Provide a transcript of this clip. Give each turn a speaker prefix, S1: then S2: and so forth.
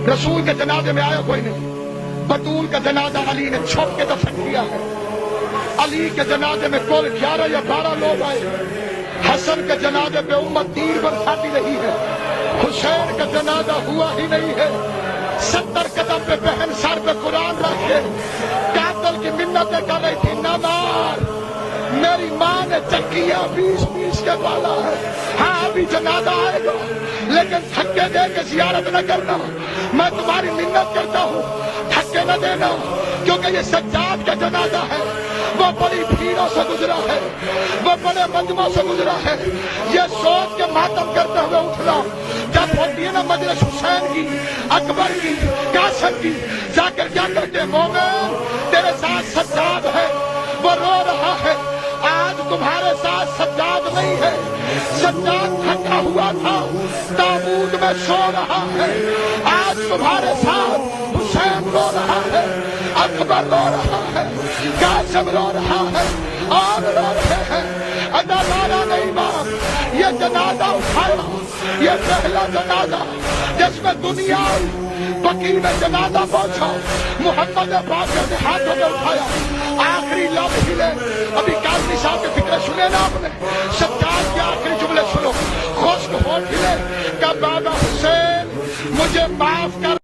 S1: رسول کے جنازے میں آیا کوئی نہیں. بطول کا جنازہ علی نے چھپ کے دفن کیا ہے. علی کے جنازے میں کل 11 یا 12 لوگ آئے. حسن کے جنازے پہ امت تیر برساتی رہی ہے. حسین کا جنازہ ہوا ہی نہیں ہے. 70 قدم پہ بہن سر پہ قرآن رکھ کے قاتل کی منتیں کر رہی تھی، نہ مار. میری ماں نے چکیا 20 کے بالا ہے. ہاں ابھی جنازہ آئے گا لیکن دھکے دے کے زیارت نہ کرنا. میں تمہاری منت کرتا ہوں دھکے نہ دینا، کیونکہ یہ سجاد کا جنازہ ہے. وہ بڑی بھیڑوں سے گزرا ہے، وہ بڑے مجمع سے گزرا ہے. یہ سوچ کے ماتم کرتے ہوئے اٹھنا جب ہوتی ہے نا مجلس حسین کی، اکبر کی، قاسم کی، جا کر کیا کہتے مومن تیرے ساتھ سجاد ہے، وہ رو رہا ہے. آج تمہارے ساتھ سجاد نہیں ہے. سجاد تھکا ہوا تھا، تابوت میں سو رہا ہے. آج تمہارے ساتھ حسین رو رہا ہے، اکبر رو رہا ہے، قاسم رو رہا ہے، اور رو رہے ہیں. ادا مارا نہیں مار. یہ جنازہ اٹھایا، یہ پہلا جنازہ جس میں دنیا آئی. وکیل میں جنازہ پہنچا، محمد باقر نے ہاتھوں میں اٹھایا. آخری لفظ ہلے. ابھی قاضی صاحب کے فکر سنے نا آپ نے؟ سجاد کے آخری جملے سنو. خشک ہونٹ ہلے کہ بابا حسین مجھے معاف کر